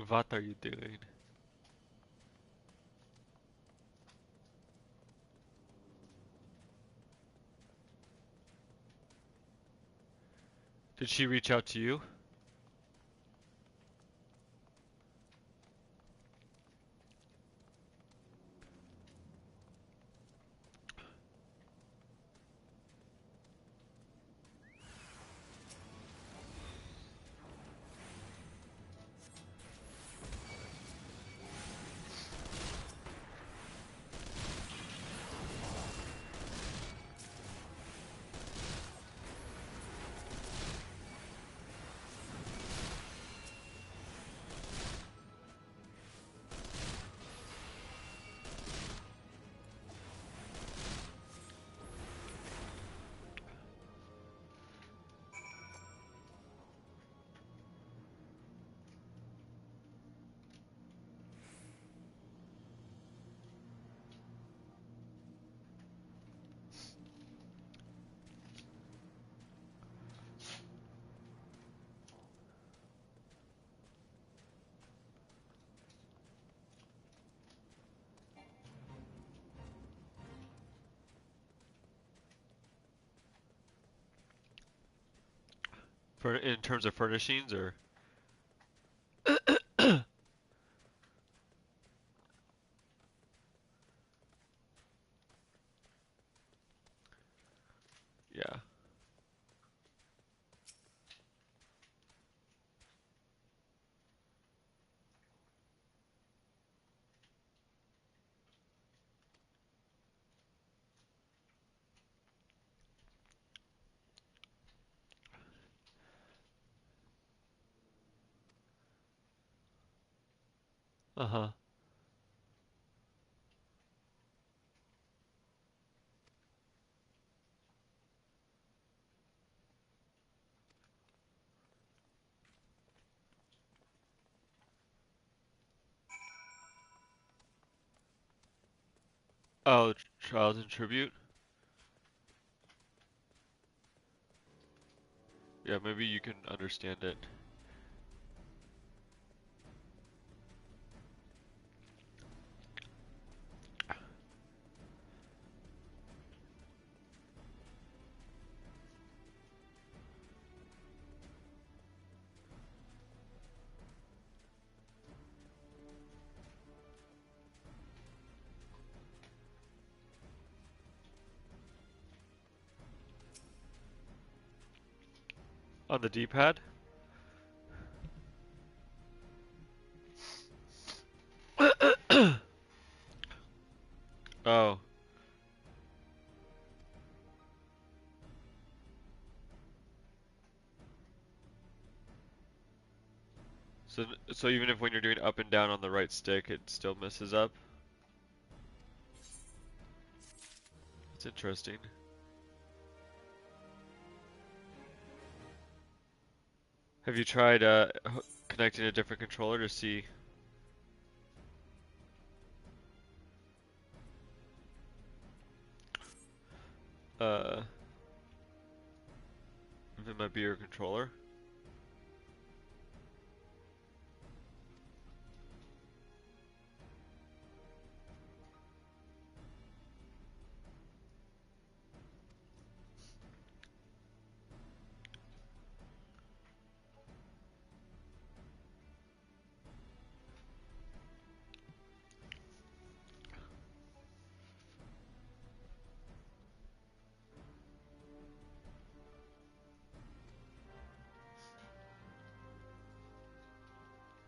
What are you doing? Did she reach out to you? For in terms of furnishings or yeah. Uh-huh. Oh, trials and tribute? Yeah, maybe you can understand it. On the D-pad? Oh. So even if when you're doing up and down on the right stick, it still messes up? That's interesting. Have you tried connecting a different controller to see uh if it might be your controller?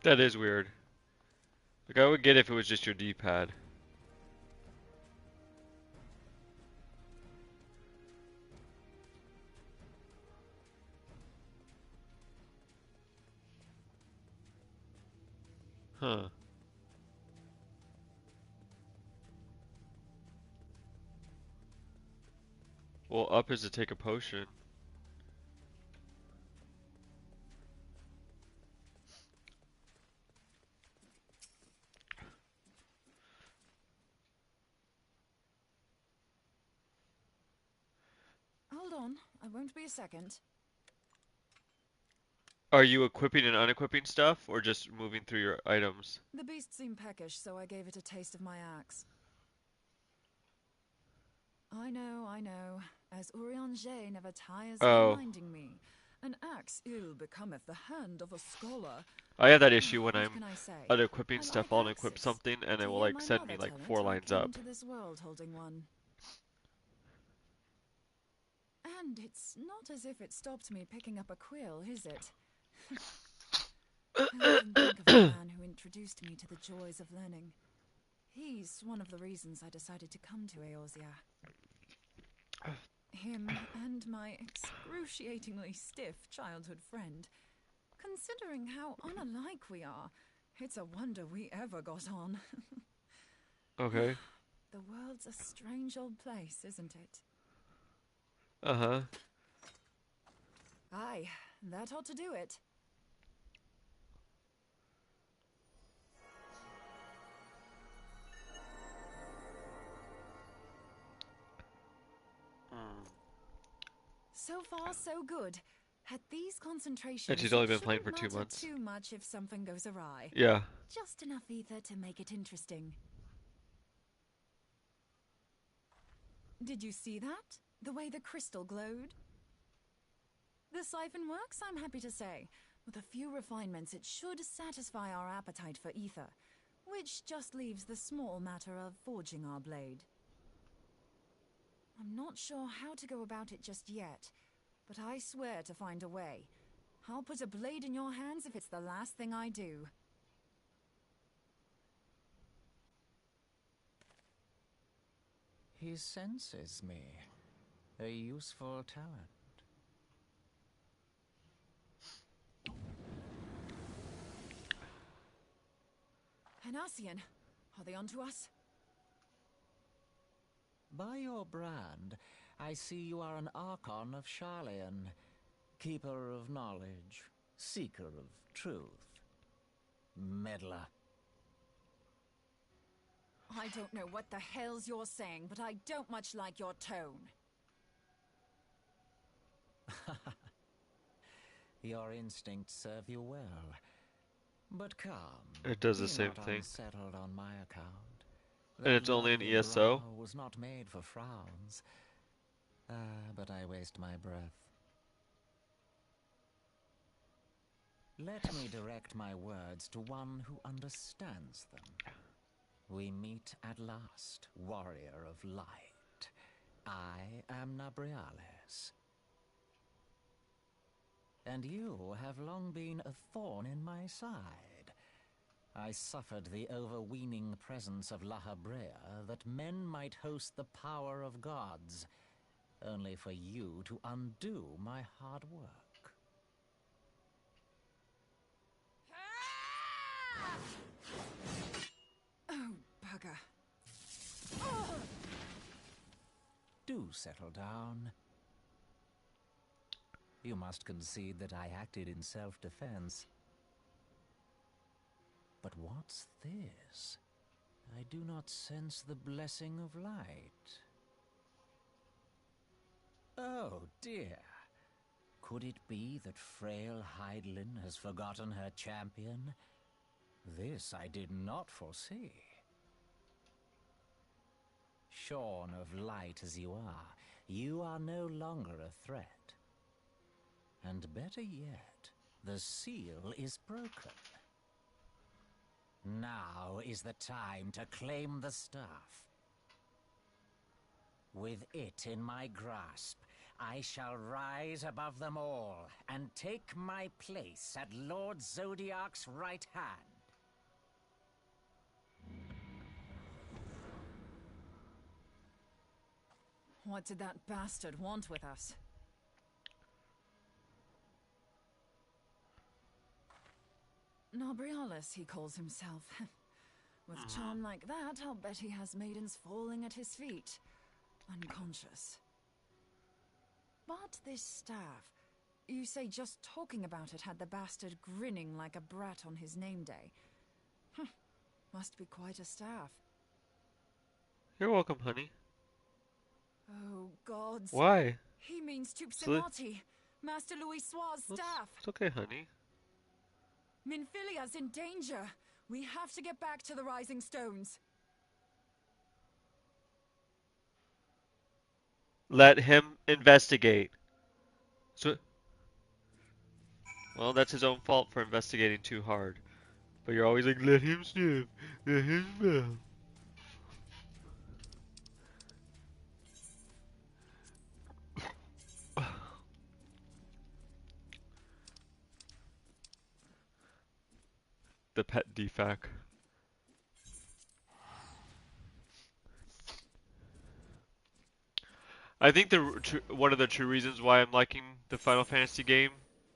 That is weird. Like I would get if it was just your D-pad. Huh. Well, up is to take a potion. Hold on, I won't be a second. Are you equipping and unequipping stuff, or just moving through your items? The beast seemed peckish, so I gave it a taste of my axe. I know. As Urianger never tires of Oh, reminding me. An axe ill becometh the hand of a scholar. I have that issue when What I'm can I say? unequipping I stuff. like I'll unequip axes. something, and it will Dear like my send mother me like telleth, 4 I lines came up. into this world holding one. And it's not as if it stopped me picking up a quill, is it? I often think of the man who introduced me to the joys of learning. He's one of the reasons I decided to come to Eorzea. Him and my excruciatingly stiff childhood friend. Considering how unalike we are, it's a wonder we ever got on. Okay. The world's a strange old place, isn't it? Uh-huh. Aye, that ought to do it. So far, so good. At these And concentrations, she's it only been playing shouldn't for 2 matter months. too much if something goes awry. Yeah. Just enough ether to make it interesting. Did you see that? The way the crystal glowed? The siphon works, I'm happy to say. With a few refinements, it should satisfy our appetite for ether, which just leaves the small matter of forging our blade. I'm not sure how to go about it just yet, but I swear to find a way. I'll put a blade in your hands if it's the last thing I do. He senses me. A useful talent. Hanassian, are they onto us? By your brand, I see you are an Archon of Sharlayan, keeper of knowledge, seeker of truth, meddler. I don't know what the hell's you're saying, but I don't much like your tone. Your instincts serve you well. But come, It does the be same not thing. unsettled on my account. And That it's only an lovely ESO. brow was not made for frowns. But I waste my breath. Let me direct my words to one who understands them. We meet at last, warrior of light. I am Nabriales. And you have long been a thorn in my side. I suffered the overweening presence of La Habrea that men might host the power of gods, only for you to undo my hard work. Oh, bugger. Do settle down. You must concede that I acted in self-defense. But what's this? I do not sense the blessing of light. Oh, dear. Could it be that frail Hydelin has forgotten her champion? This I did not foresee. Shorn of light as you are no longer a threat. And better yet, the seal is broken. Now is the time to claim the staff. With it in my grasp, I shall rise above them all and take my place at Lord Zodiac's right hand. What did that bastard want with us? Nabriales, he calls himself. With charm like that, I'll bet he has maidens falling at his feet, unconscious. But this staff, you say just talking about it had the bastard grinning like a brat on his name day. Must be quite a staff. You're welcome, honey. Oh, gods. Why? He means So Tupsimati, Master Louis Soir's staff. it's okay, honey. Minfilia's in danger. We have to get back to the Rising Stones. Let him investigate. So, well, that's his own fault for investigating too hard. But you're always like, let him sniff. Let him smell. The pet defect. I think one of the true reasons why I'm liking the Final Fantasy game,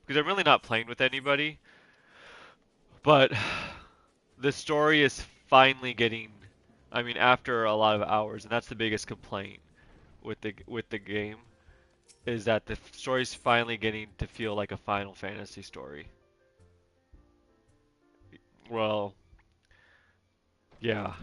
because I'm really not playing with anybody, but the story is finally getting, I mean, after a lot of hours, and that's the biggest complaint with the game, is that the story's finally getting to feel like a Final Fantasy story. Well, yeah.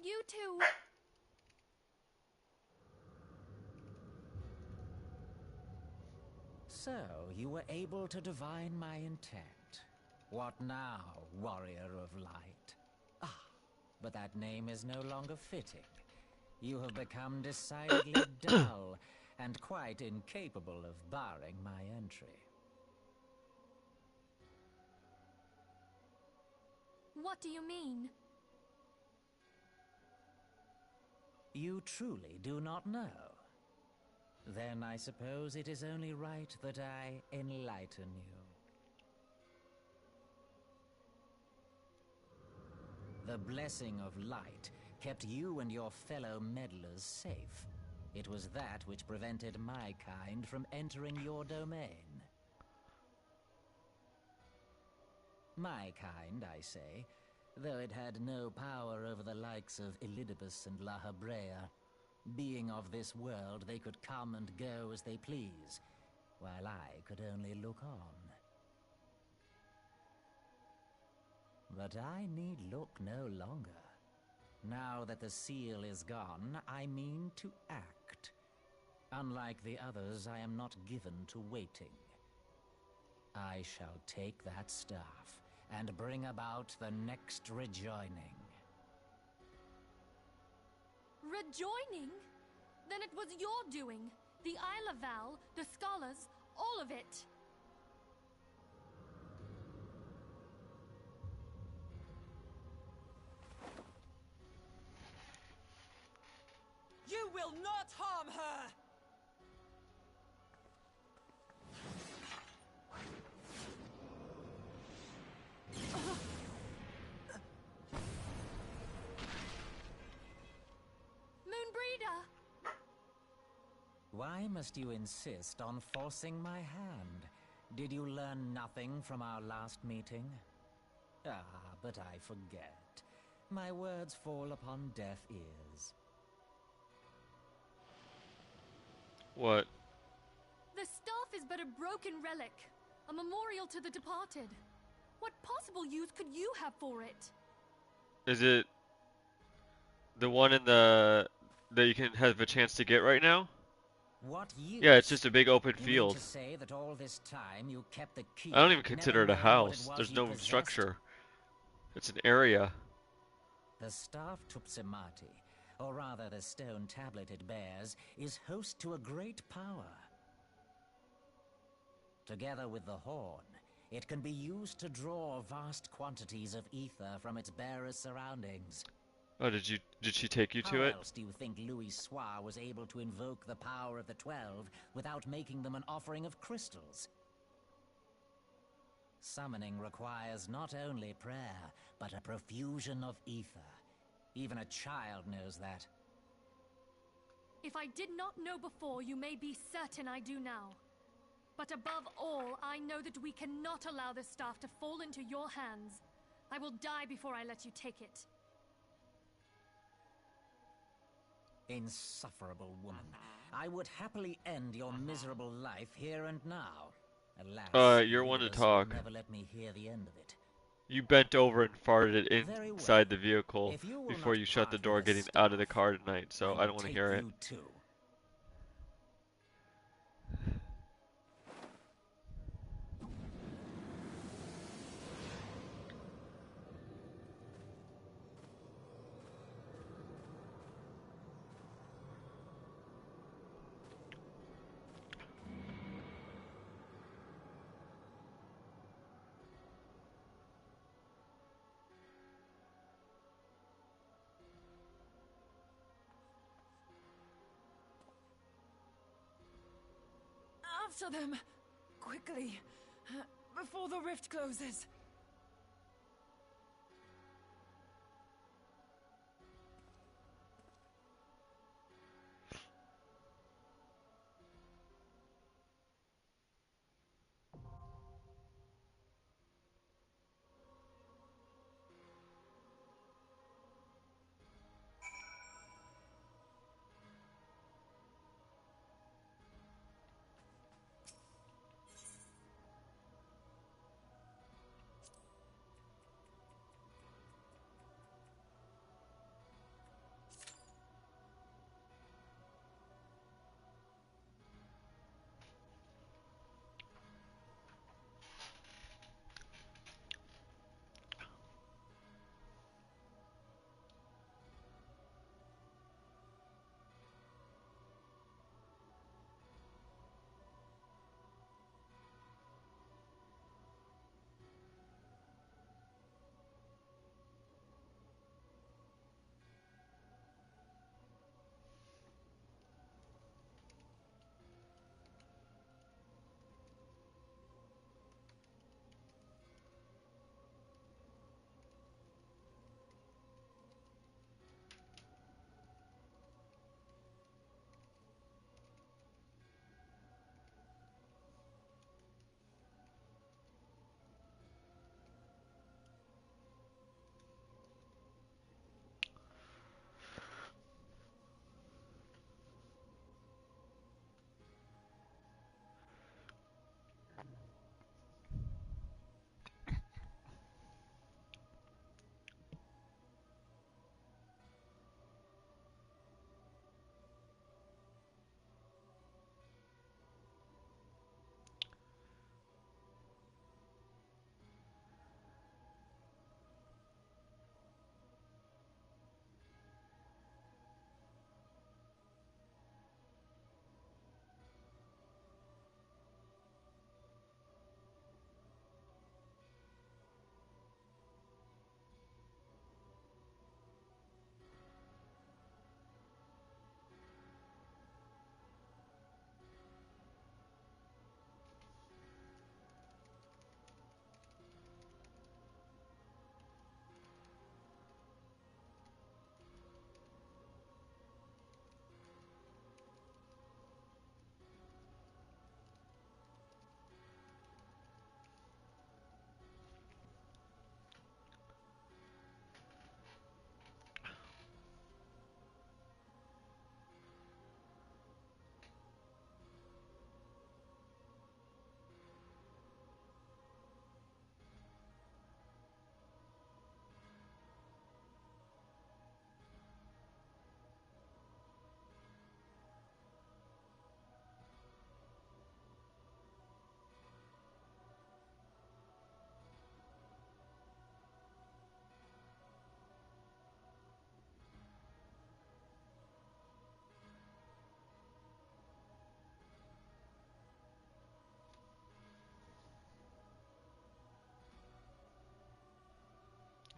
You two. So, you were able to divine my intent. What now, warrior of light? Ah, but that name is no longer fitting. You have become decidedly dull, and quite incapable of barring my entry. What do you mean? You truly do not know? Then I suppose it is only right that I enlighten you. The blessing of light kept you and your fellow meddlers safe. It was that which prevented my kind from entering your domain. My kind, I say, though it had no power over the likes of Elidibus and La Habrea. Being of this world, they could come and go as they please, while I could only look on. But I need look no longer. Now that the seal is gone, I mean to act. Unlike the others, I am not given to waiting. I shall take that staff and bring about the next rejoining. Rejoining? Then it was your doing. The Isle of Val, the scholars, all of it. You will not harm her! Moonbreeder! Why must you insist on forcing my hand? Did you learn nothing from our last meeting? Ah, but I forget. My words fall upon deaf ears. What? The staff is but a broken relic, a memorial to the departed. What possible use could you have for it? Is it the one in the that you can have a chance to get right now? What use? Yeah, it's just a big open You mean field. to say that all this time you kept the key, I don't even never consider it a knowing what it house. was There's you no possessed? structure. It's an area. The staff Tupsimati, or rather the stone tablet it bears, is host to a great power. Together with the horn, it can be used to draw vast quantities of ether from its bearer's surroundings. Oh, did she take you How to it? else do you think Louis Soir was able to invoke the power of the 12 without making them an offering of crystals? Summoning requires not only prayer, but a profusion of ether. Even a child knows that. If I did not know before, you may be certain I do now. But above all, I know that we cannot allow this staff to fall into your hands. I will die before I let you take it. Insufferable woman. I would happily end your miserable life here and now. Alas, You're one to Weavers will talk. never let me hear the end of it. You bent over and farted Very inside the well. vehicle If you will before not you shut the part with door the getting out of the staff, car tonight, so I I will don't want to take hear it. you too. After them! Quickly! Before the rift closes!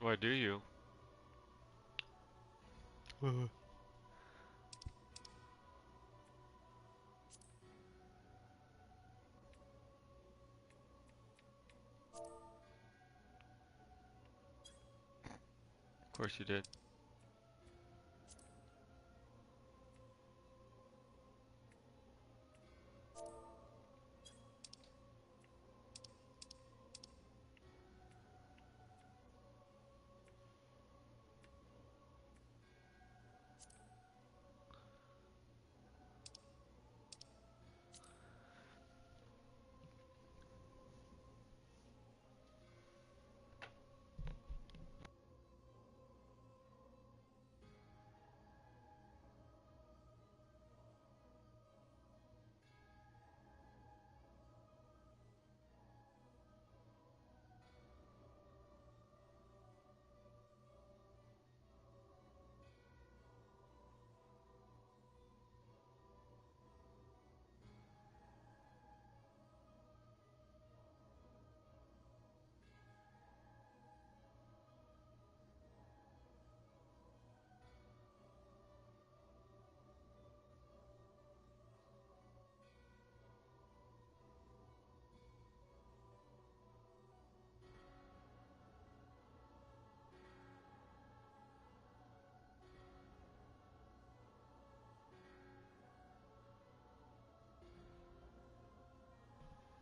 Why do you? Of course you did.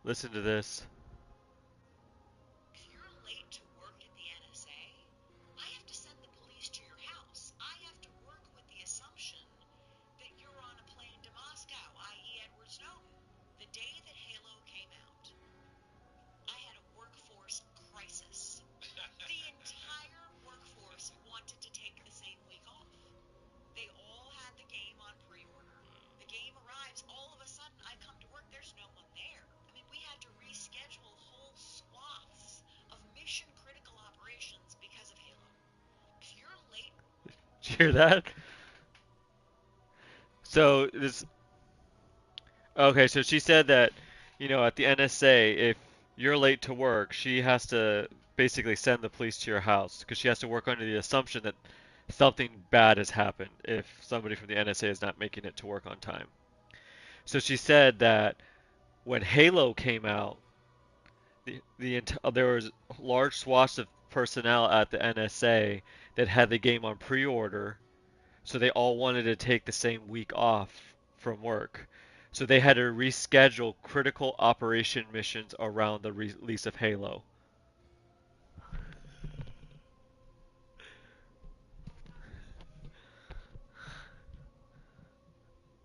Listen to this. If you're late to work at the NSA, I have to send the police to your house. I have to work with the assumption that you're on a plane to Moscow, i.e. Edward Snowden. The day that Halo came out, I had a workforce crisis. The entire workforce wanted to take the same week off. They all had the game on pre-order. The game arrives, all of a sudden I come to work, there's no one there. I mean, we had to reschedule whole swaths of mission critical operations because of Halo. If you're late, Did you hear that? So this okay, so she said that, at the NSA, if you're late to work, she has to basically send the police to your house because she has to work under the assumption that something bad has happened if somebody from the NSA is not making it to work on time. So she said that when Halo came out, there was large swaths of personnel at the NSA that had the game on pre-order, so they all wanted to take the same week off from work. So they had to reschedule critical operation missions around the release of Halo.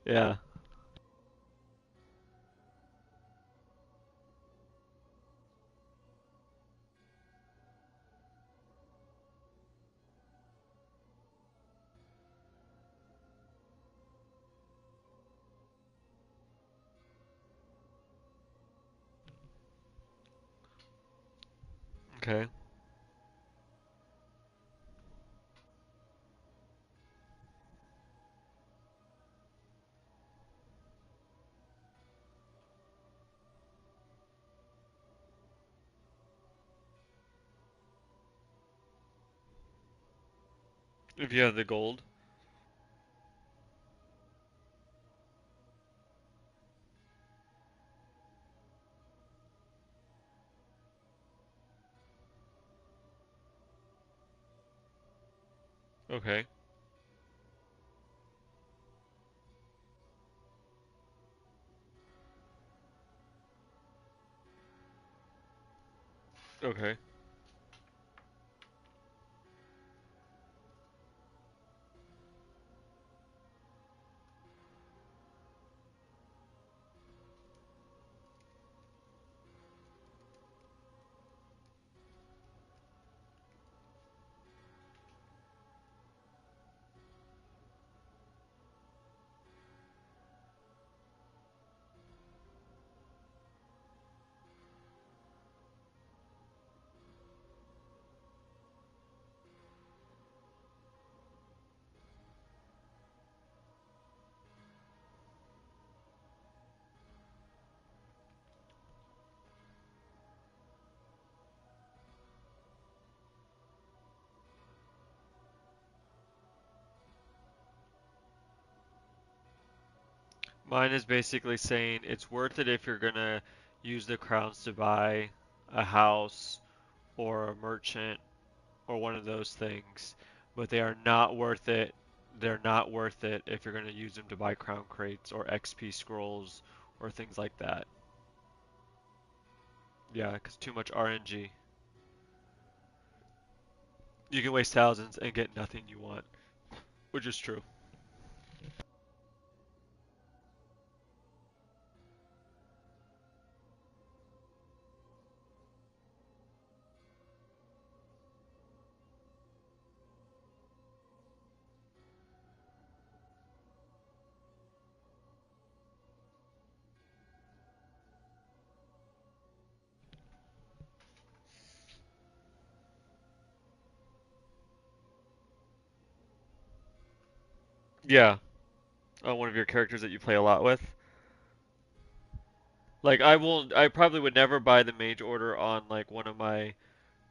Yeah. Okay. If you have the gold. Okay. Okay. Mine is basically saying it's worth it if you're gonna use the crowns to buy a house or a merchant or one of those things, but they are not worth it. They're not worth it if you're gonna use them to buy crown crates or XP scrolls or things like that. Yeah, because too much RNG. You can waste thousands and get nothing you want, which is true. Yeah, on one of your characters that you play a lot with. Like I probably would never buy the mage order on like one of my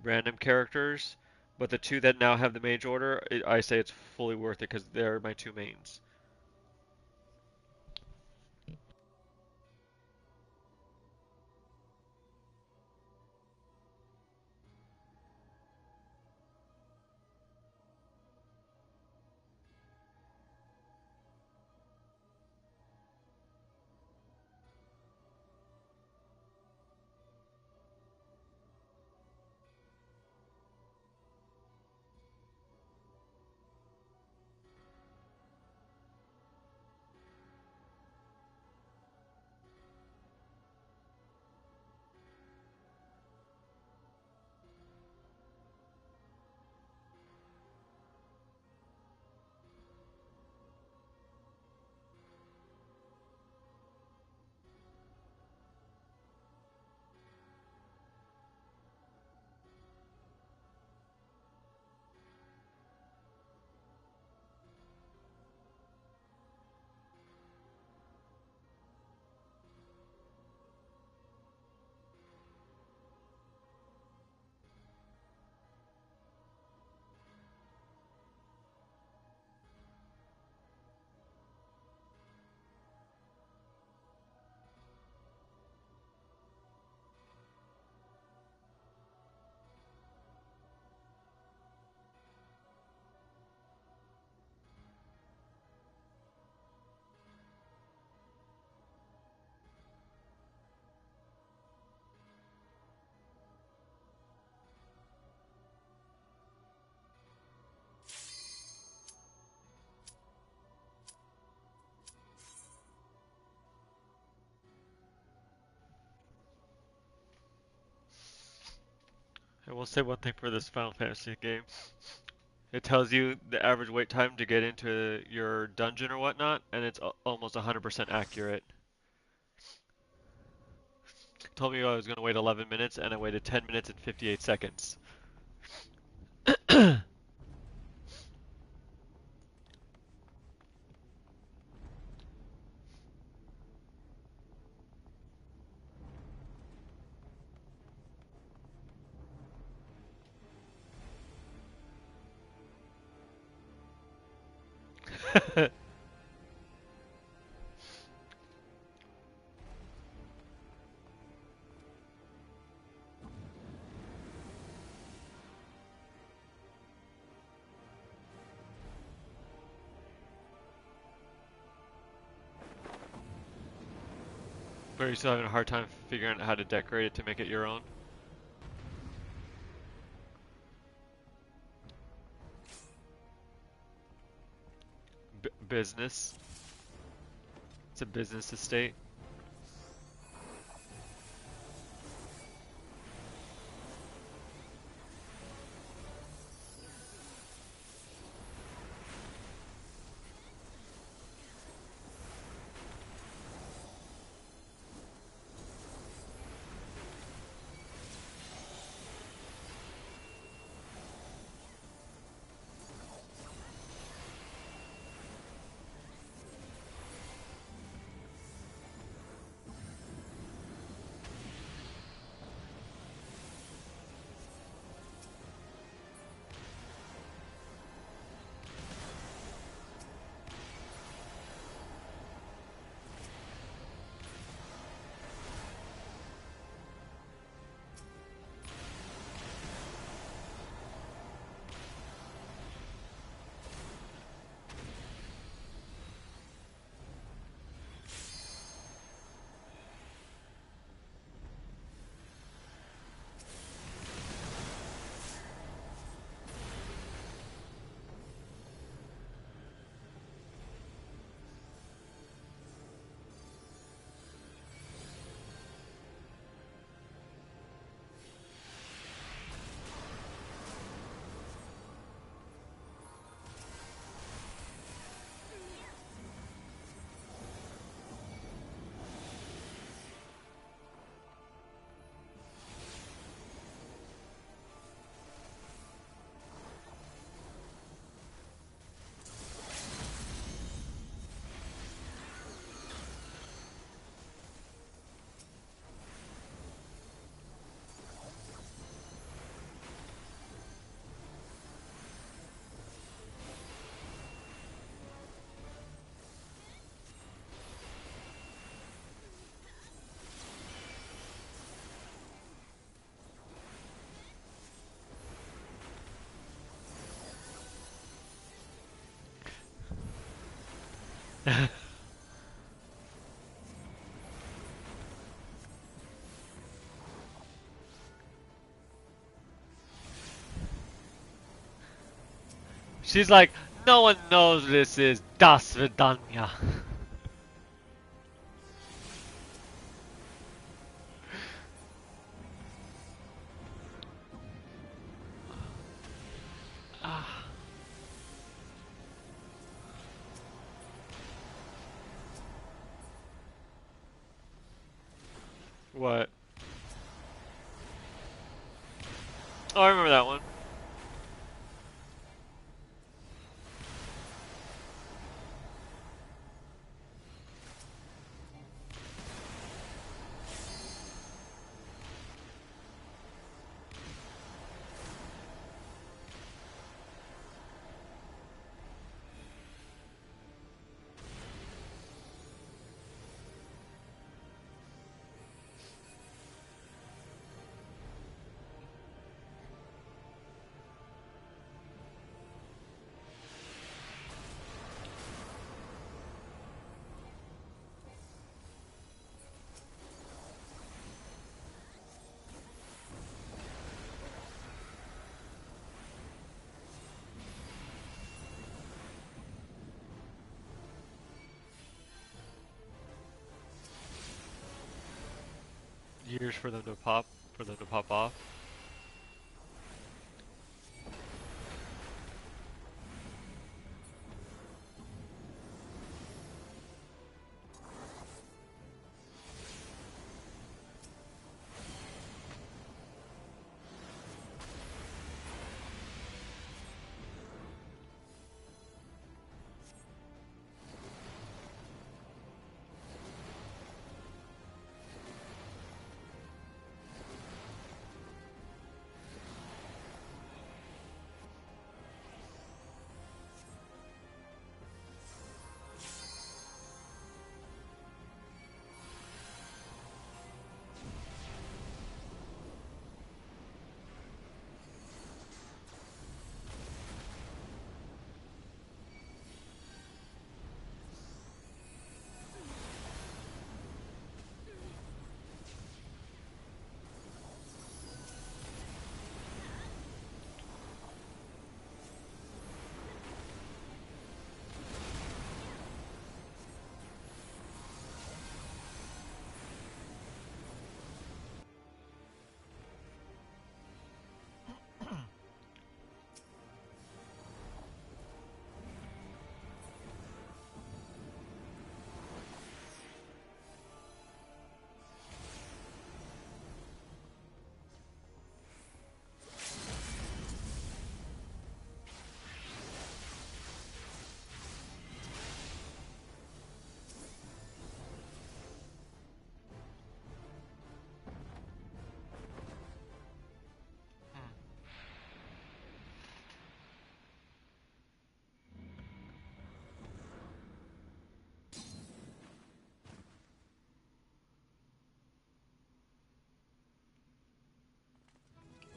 random characters, but the two that now have the mage order, I say it's fully worth it because they're my two mains. I will say one thing for this Final Fantasy game. It tells you the average wait time to get into your dungeon or whatnot, and it's almost 100% accurate. It told me I was going to wait 11 minutes, and I waited 10 minutes and 58 seconds. But are you still having a hard time figuring out how to decorate it to make it your own? Business. It's a business estate. She's like, no one knows this is Das Vidanya. Ah, what? Oh, I remember that one. Years for them to pop off.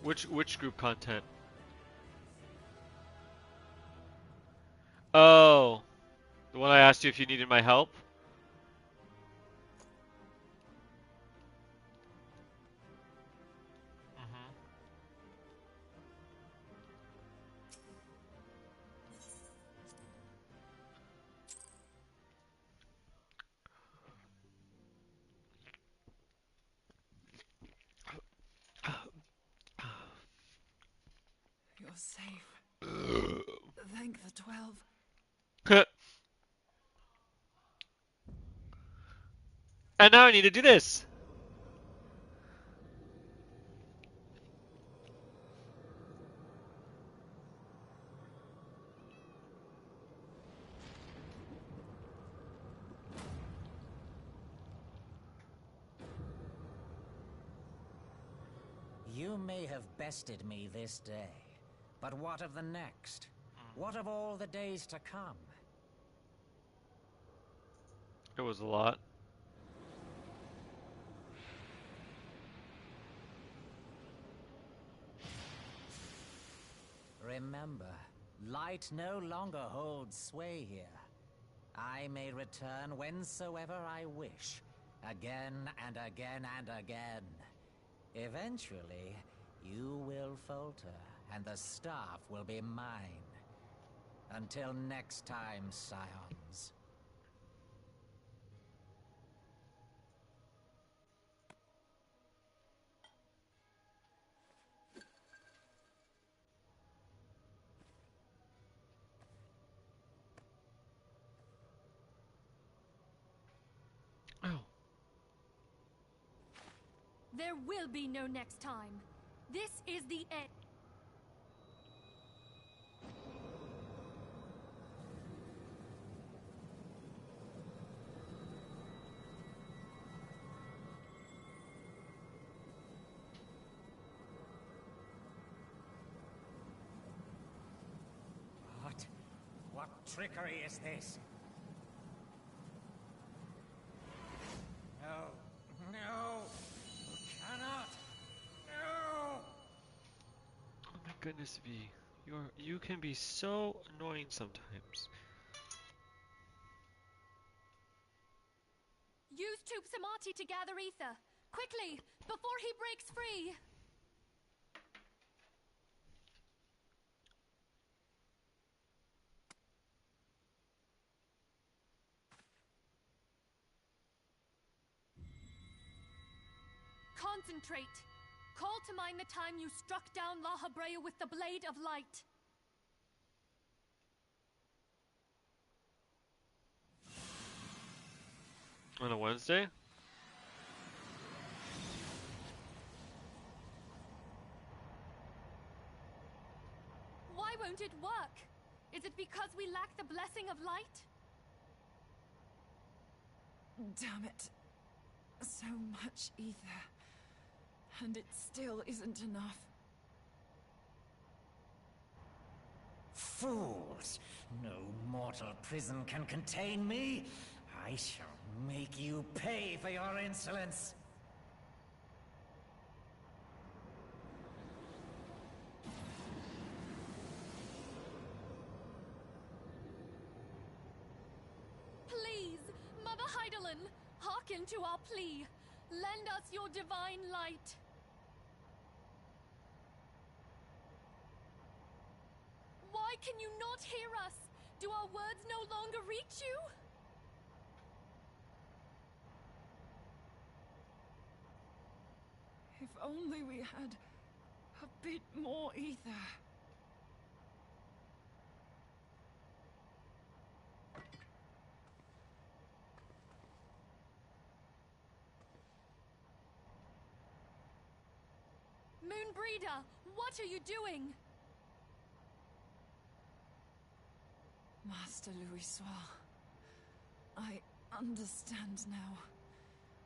Which group content? Oh, the one I asked you if you needed my help? Mm-hmm. You're safe. Thank the 12. And now I need to do this. You may have bested me this day, but what of the next? What of all the days to come? It was a lot. Remember, light no longer holds sway here. I may return whensoever I wish, again and again and again. Eventually, you will falter, and the staff will be mine. Until next time, scions. Oh. There will be no next time. This is the end. What? What trickery is this? No. No! You cannot! No! Oh my goodness, V. You can be so annoying sometimes. Use Tube Samati to gather ether. Quickly, before he breaks free. Concentrate. Call to mind the time you struck down La Habrea with the Blade of Light. On a Wednesday? Why won't it work? Is it because we lack the blessing of light? Damn it. So much ether. And it still isn't enough. Fools! No mortal prison can contain me! I shall make you pay for your insolence! Please, Mother Heidelin, hearken to our plea. Lend us your divine light. Why can you not hear us? Do our words no longer reach you? If only we had a bit more ether. Moonbreeder, what are you doing? Master Louis Soir, I understand now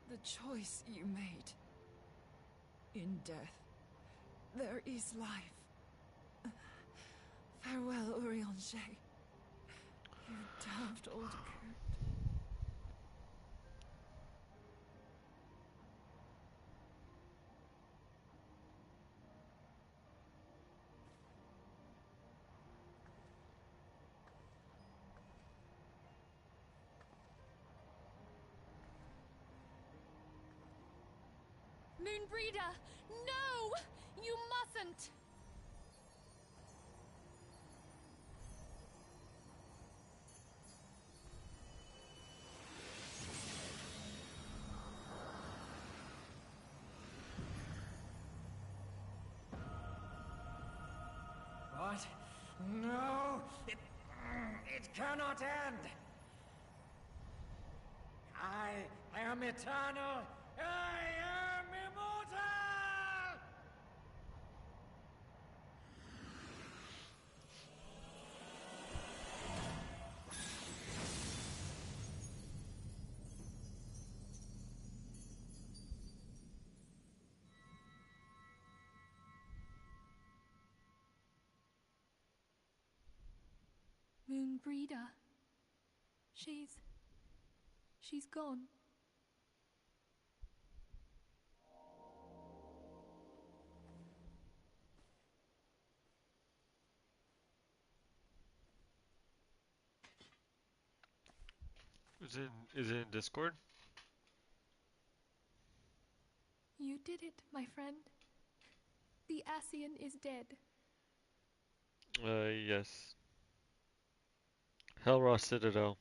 the choice you made. In death, there is life. Farewell, Urianger. You daft old coot. Moonbreeder! No! You mustn't! What? No! It cannot end! I am eternal! I am immortal! Moonbreeder. She's gone. Is it in Discord? You did it, my friend. The Ascian is dead. Yes. Hellraw Citadel.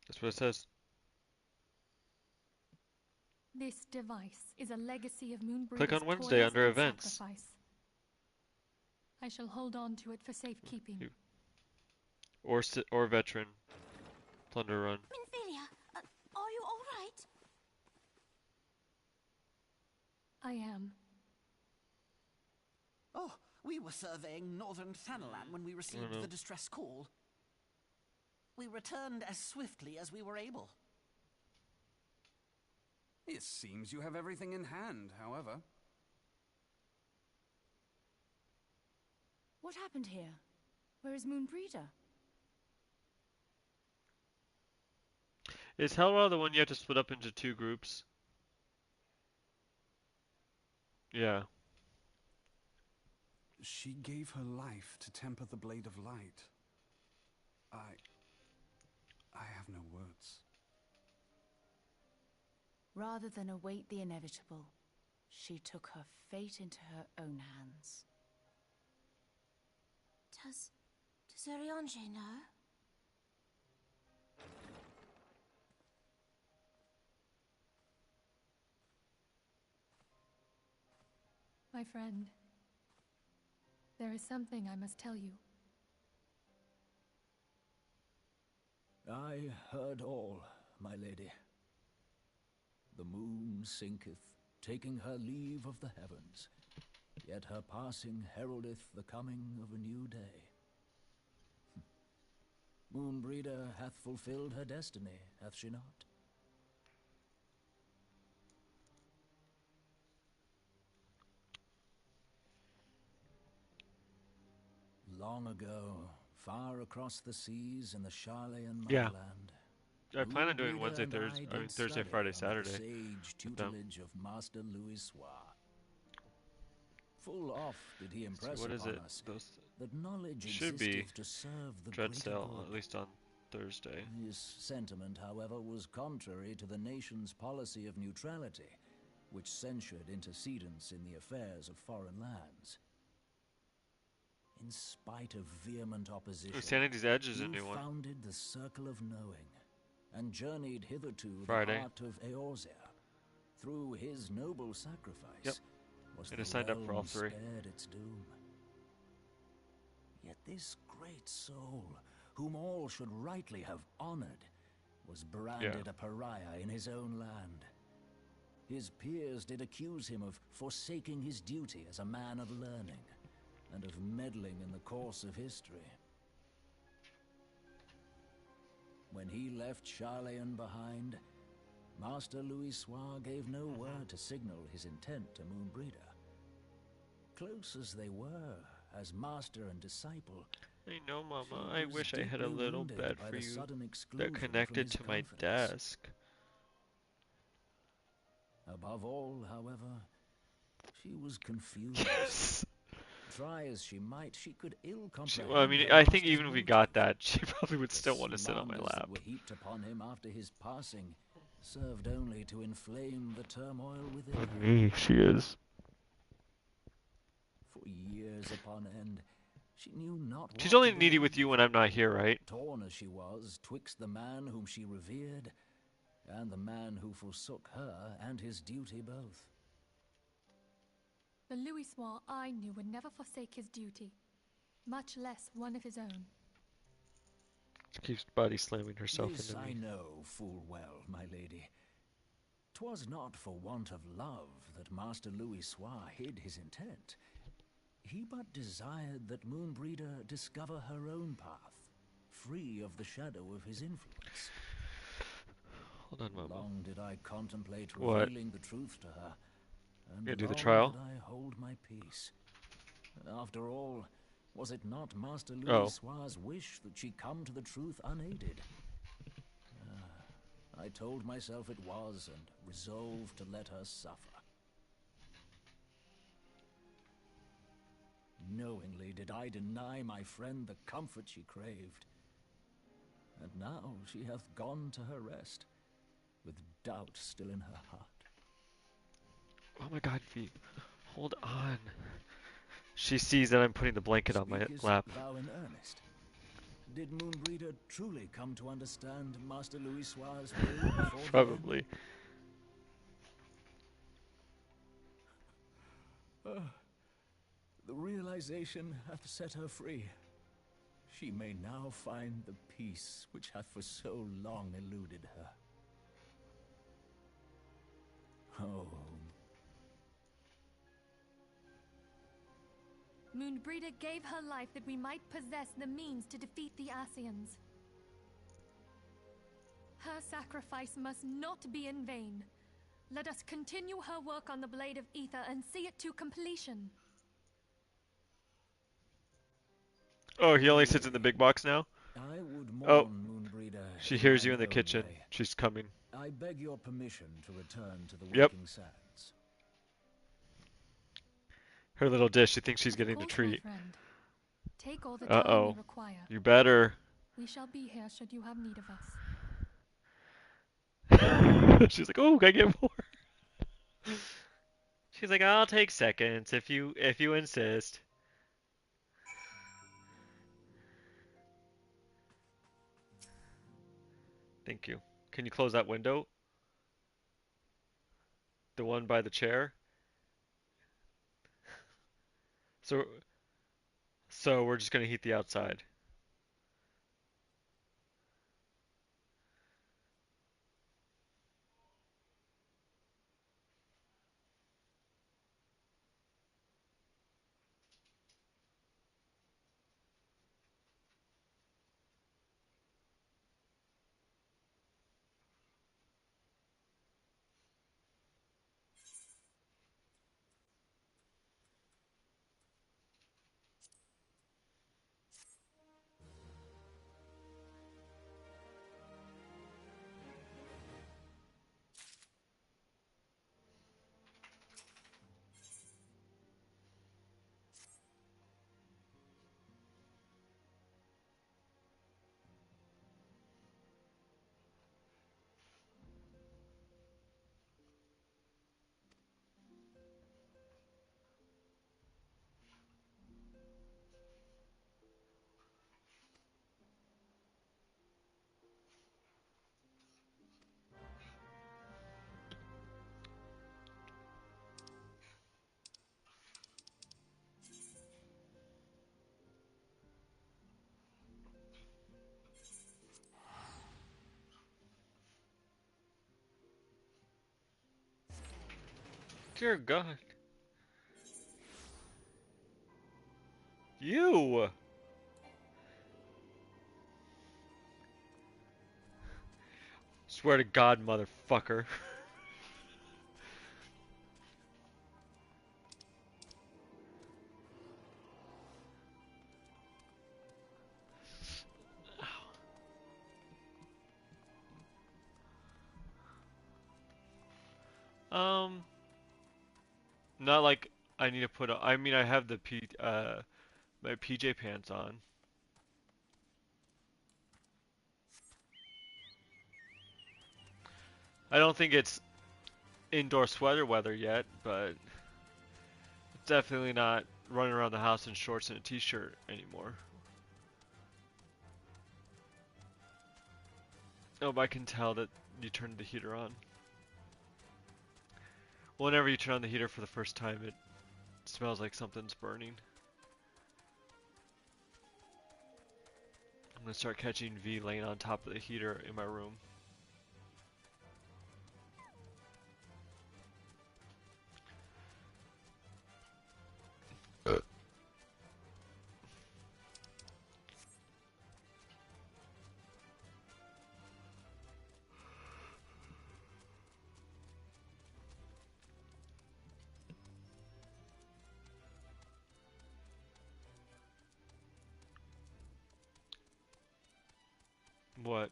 That's what it says. This device is a legacy of Moonbreeder's Click on Wednesday toils under and events. sacrifice. I shall hold on to it for safekeeping. Or veteran. Plunder run. Minfilia, are you all right? I am. Oh, we were surveying northern Thanalan when we received the distress call. We returned as swiftly as we were able. It seems you have everything in hand, however. What happened here? Where is Moonbreeder? Is Hellraw the one you have to split up into 2 groups? Yeah. She gave her life to temper the blade of light. I have no words. Rather than await the inevitable, she took her fate into her own hands. Does Ariange know? My friend, there is something I must tell you. I heard all, my lady. The moon sinketh, taking her leave of the heavens, yet her passing heraldeth the coming of a new day. Moonbreeder hath fulfilled her destiny, hath she not? Long ago, far across the seas in the Charlayan Yeah. motherland, I plan on doing Moonbreeder Wednesday, and Thursday, I did Thursday, study Friday, under the Saturday. sage with them. tutelage of Master Louis Soir. Full oft did he So impress what is upon it? us Those that knowledge should be existeth to serve the Dread greater Sale, good. at least on Thursday. This sentiment, however, was contrary to the nation's policy of neutrality, which censured intercedence in the affairs of foreign lands. In spite of vehement opposition, Sanity's Edge is a you new one. founded the Circle of Knowing, and journeyed hitherto Friday. the heart of Eorzea. Through his noble sacrifice, Yep. was And the I signed up for all realm 3. spared its doom. Yet this great soul, whom all should rightly have honored, was branded a pariah in his own land. His peers did accuse him of forsaking his duty as a man of learning, and of meddling in the course of history. When he left Charlayan behind, Master Louis Soir gave no word to signal his intent to Moonbreeder. Close as they were, as master and disciple, I know, Mama. she I was wish I had a deeply little wounded bed by for the you sudden that exclusion from connected his to my confidence. desk. Above all, however, she was confused. Try as she might, she could ill comprehend Well, I mean, her I think master's even if we motive. got that, she probably would The still want to sit on my slanders that lap. were heaped upon him after his passing served only to inflame the turmoil within Oh, her. me, she is. For years upon end, she knew not She's what only to needy with you believe. when I'm not here, right? Torn as she was, twixt the man whom she revered and the man who forsook her and his duty both. The Louisois I knew would never forsake his duty, much less one of his own. Keeps body slamming herself This into I me. know full well, my lady. 'Twas not for want of love that Master Louisois hid his intent. He but desired that Moonbreeder discover her own path, free of the shadow of his influence. Hold on, Mama. Long did I contemplate What? revealing the truth to her, and Gonna do the long trial? did I hold my peace. After all, was it not Master Oh. Louisoir's wish that she come to the truth unaided? I told myself it was, and resolved to let her suffer. Knowingly did I deny my friend the comfort she craved. And now she hath gone to her rest, with doubt still in her heart. Oh my God, V. Hold on. She sees that I'm putting the blanket on my Speakest lap. thou in earnest? Did Moonbreeder truly come to understand Master Louisoir's will before the Probably. end? The realization hath set her free. She may now find the peace which hath for so long eluded her. Oh, Moonbreeder gave her life that we might possess the means to defeat the Ascians. Her sacrifice must not be in vain. Let us continue her work on the Blade of Ether and see it to completion. Oh, he only sits in the big box now? I would Oh. mourn Moonbreeder. She hears you in mine the own kitchen. way. She's coming. I beg your permission to return to the Yep. Waking Sands. Her little dish, she thinks she's Of getting the course, treat. my friend. Take all the time Uh-oh. we require. You better. We shall be here should you have need of us. She's like, oh, can I get more? She's like, I'll take seconds if you insist. Thank you. Can you close that window? The one by the chair? So we're just gonna heat the outside. Dear God. You! Swear to God, motherfucker. Not like I need to put on. I mean, I have the my PJ pants on. I don't think it's indoor sweater weather yet, but it's definitely not running around the house in shorts and a t-shirt anymore. Oh, but I can tell that you turned the heater on. Whenever you turn on the heater for the first time, it smells like something's burning. I'm gonna start catching V laying on top of the heater in my room. What?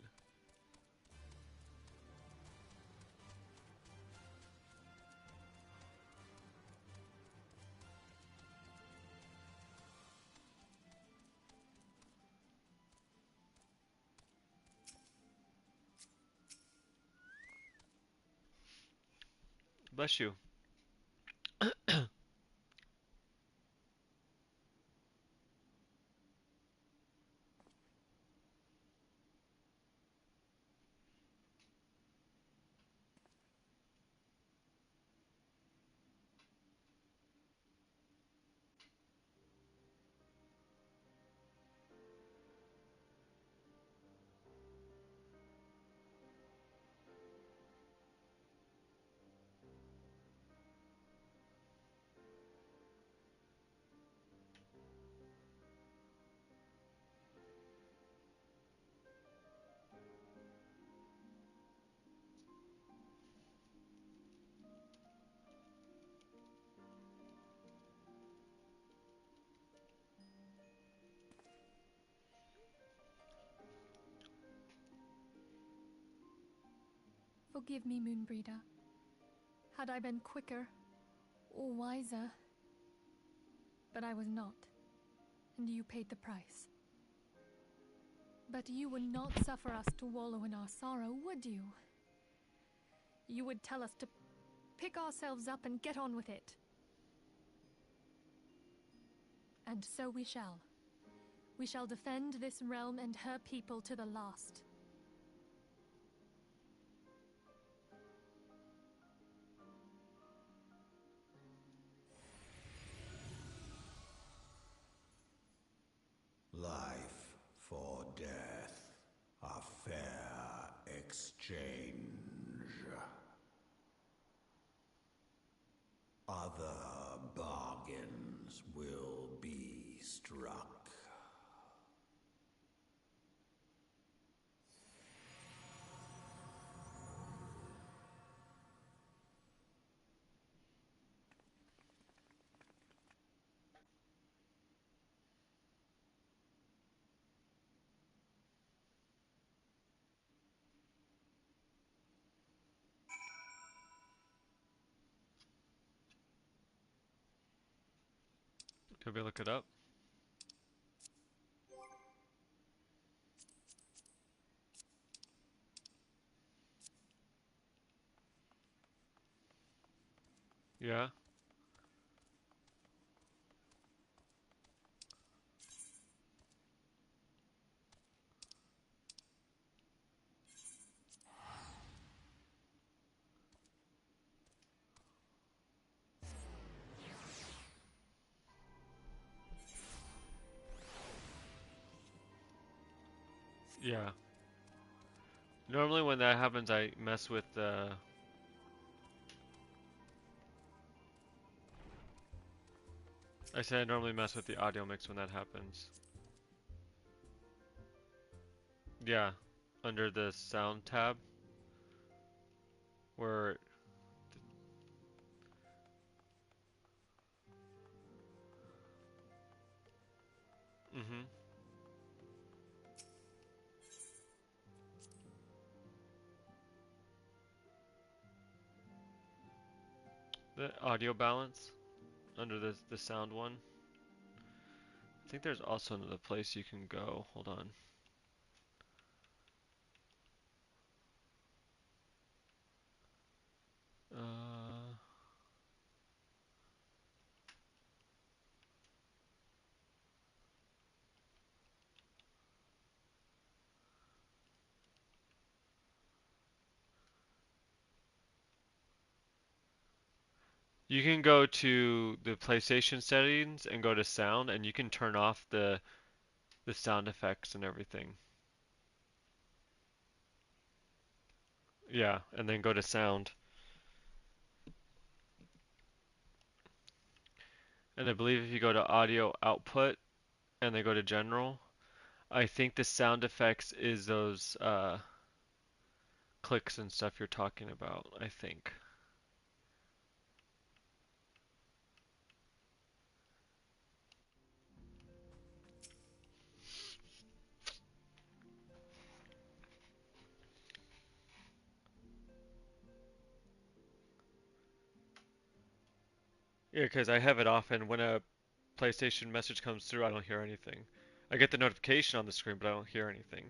Bless you. Forgive me, Moonbreeder. Had I been quicker or wiser, but I was not, and you paid the price. But you would not suffer us to wallow in our sorrow, would you? You would tell us to pick ourselves up and get on with it. And so we shall. We shall defend this realm and her people to the last. Life for death, a fair exchange. Other bargains will be struck. Can we look it up? Yeah. Yeah. Normally when that happens, I mess with the... I say I normally mess with the audio mix when that happens. Yeah. Under the sound tab. Where... Mm-hmm. The audio balance. Under the sound one. I think there's also another place you can go. Hold on. Uh, you can go to the PlayStation settings and go to sound, and you can turn off the sound effects and everything. Yeah, and then go to sound. And I believe if you go to audio output and then go to general, I think the sound effects is those clicks and stuff you're talking about, I think. Yeah, because I have it off, and when a PlayStation message comes through, I don't hear anything. I get the notification on the screen, but I don't hear anything.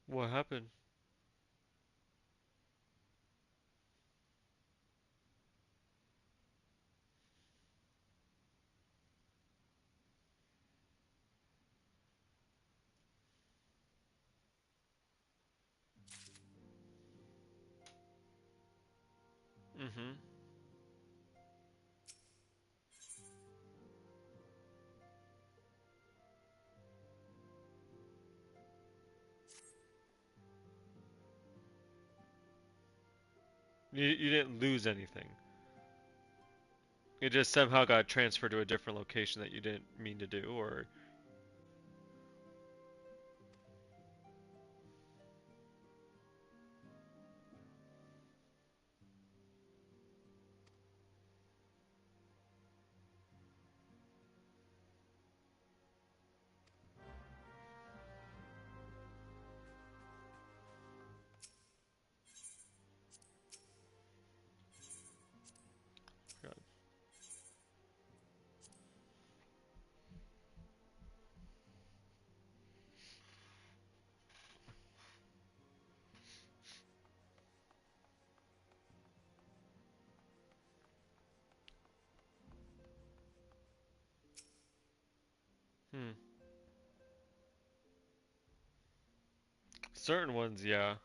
What happened? Mm-hmm. You didn't lose anything. It just somehow got transferred to a different location that you didn't mean to do, or... God. Hmm. Certain ones, yeah.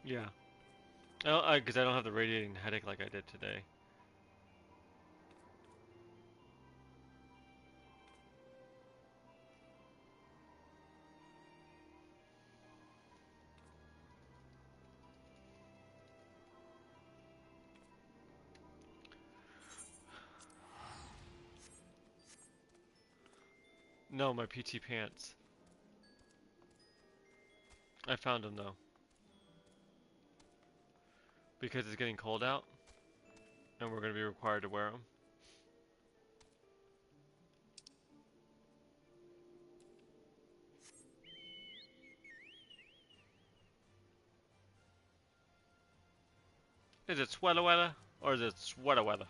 Yeah. Oh, because I don't have the radiating headache like I did today. No, my PT pants. I found them though. Because it's getting cold out, and we're going to be required to wear them. Is it sweater weather, or is it sweater weather?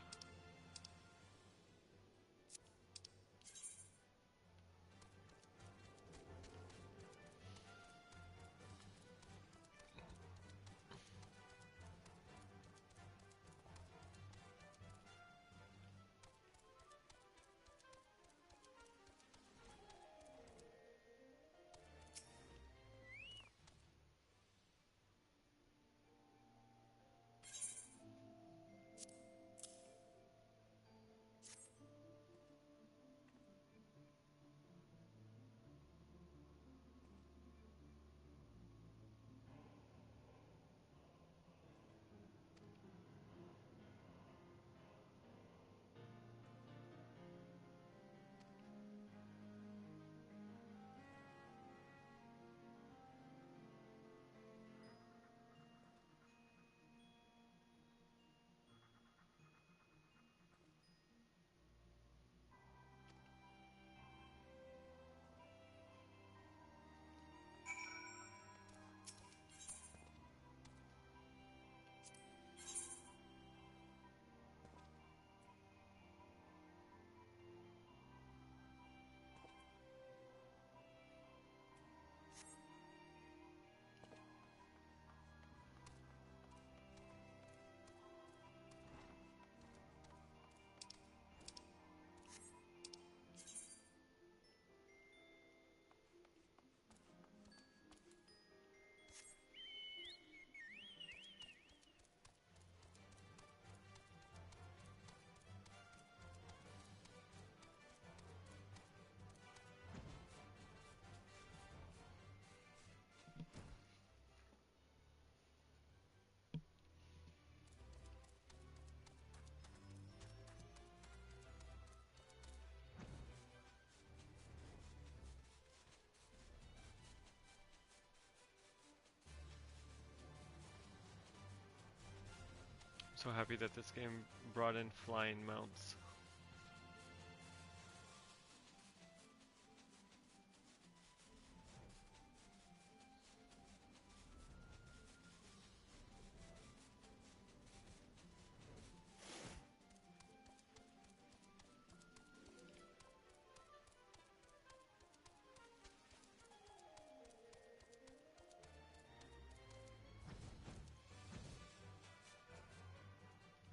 So happy that this game brought in flying mounts.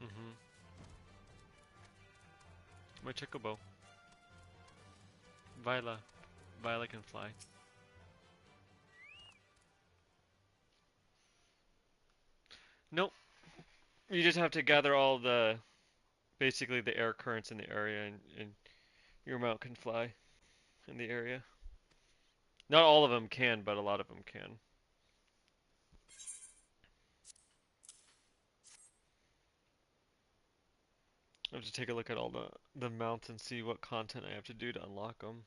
Mm-hmm. My chocobo. Viola. Viola can fly. Nope. You just have to gather all the, basically the air currents in the area, and your mount can fly in the area. Not all of them can, but a lot of them can. I have to take a look at all the mounts and see what content I have to do to unlock them.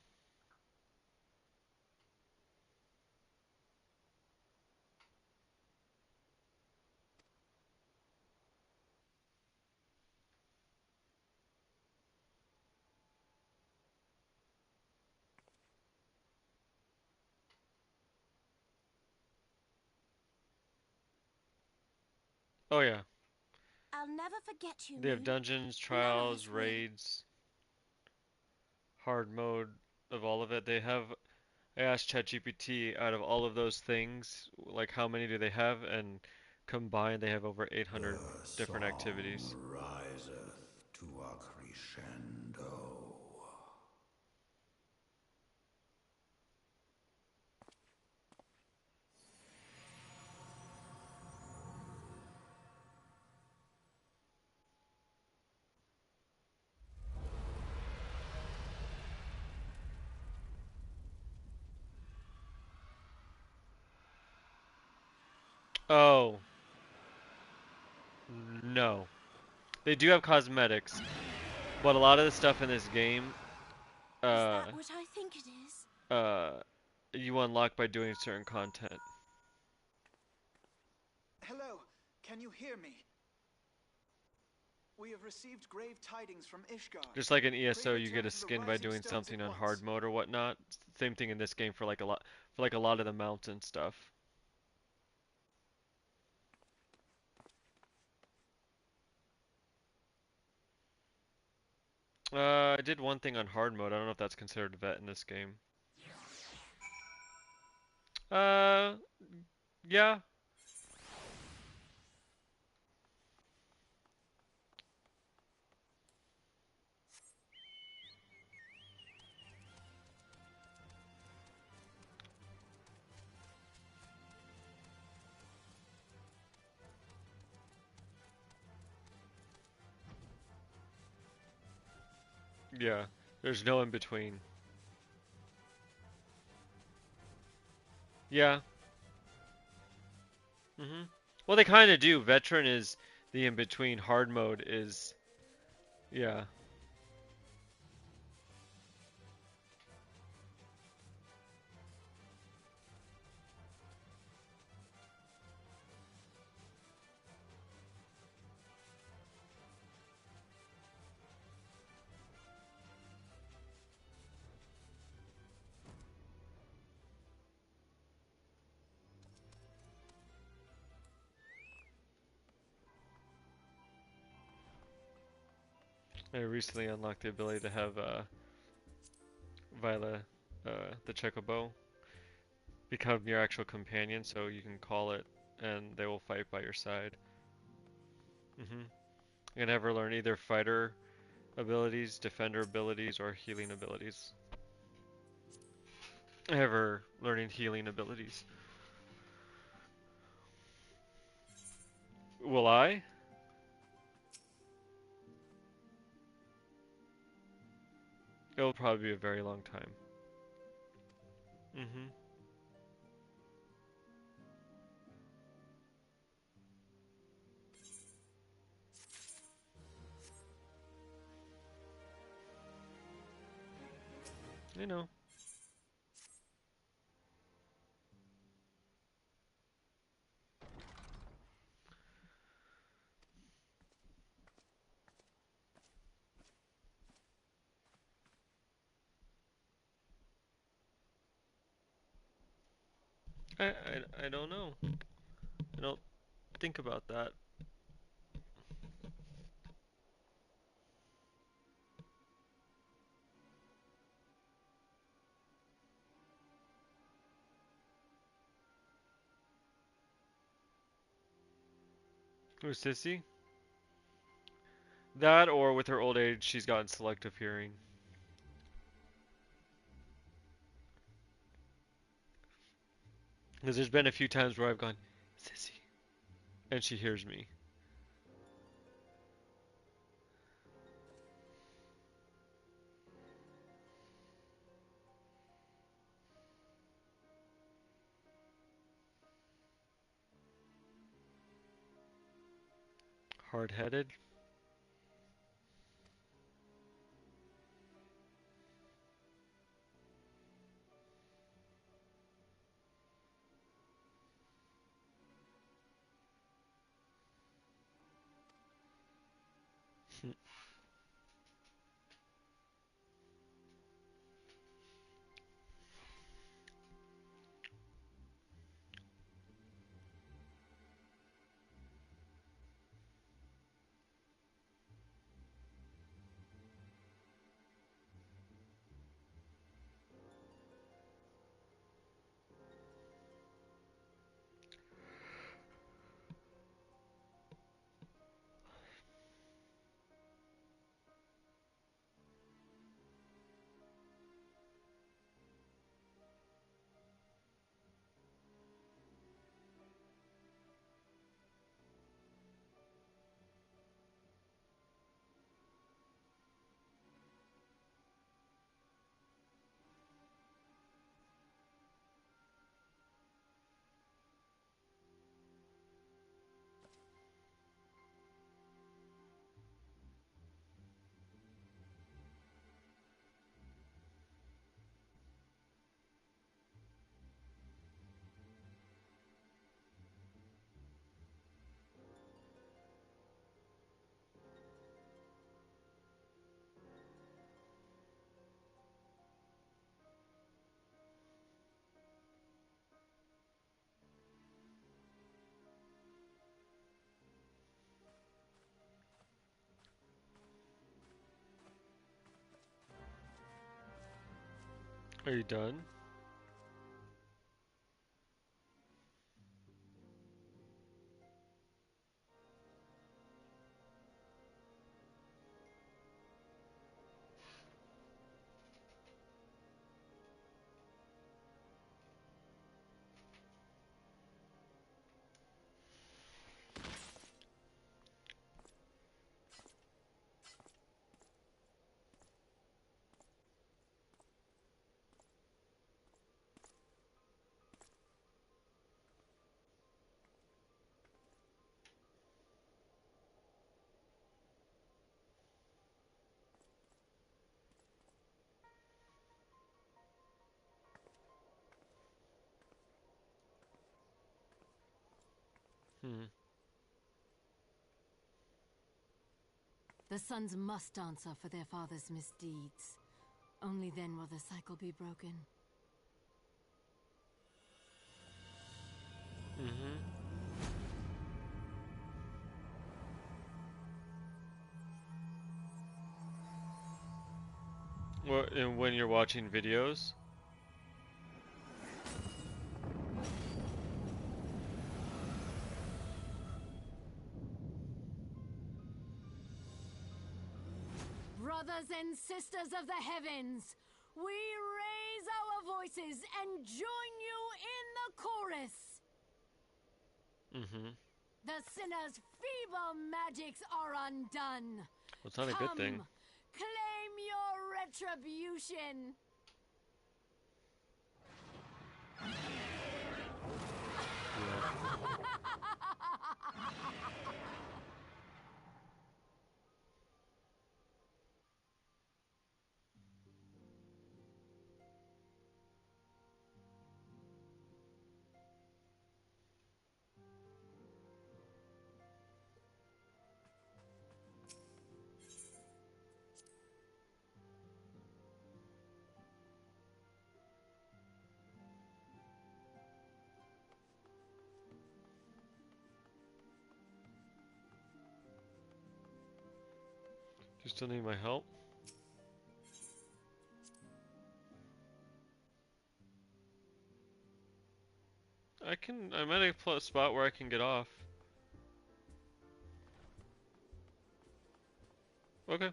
Oh yeah. I'll never forget you, They have Moon. dungeons, None of trials, us will. raids, hard mode of all of it. I asked ChatGPT out of all of those things, like how many do they have, and combined they have over 800 The different song activities. riseth to a crescendo. Oh, no. They do have cosmetics, but a lot of the stuff in this game, Is uh, that what I think it is? uh, you unlock by doing certain content. Hello, can you hear me? We have received grave tidings from Ishgard. Just like in ESO, Pray you get return a to the skin by Rising doing Stones something at on once. hard mode or whatnot. Same thing in this game for like a lot of the mountain stuff. I did one thing on hard mode. I don't know if that's considered a vet in this game. Uh, yeah. Yeah. There's no in between. Yeah. Well, they kind of do. Veteran is the in between. Hard mode is, yeah. I recently unlocked the ability to have Viola, the Chocobo, become your actual companion, so you can call it and they will fight by your side. You can have her learn either fighter abilities, defender abilities, or healing abilities. I have her learning healing abilities. Will I? It'll probably be a very long time. You know. I don't know. I don't think about that. Who's Sissy? That or with her old age, she's gotten selective hearing. Because there's been a few times where I've gone, Sissy, and she hears me. Hard-headed? Are you done? The sons must answer for their father's misdeeds. Only then will the cycle be broken. Well, and when you're watching videos? Brothers and sisters of the heavens, we raise our voices and join you in the chorus. The sinner's feeble magics are undone. Well, it's not a good thing. Claim your retribution. Do you still need my help? I'm at a spot where I can get off. Okay.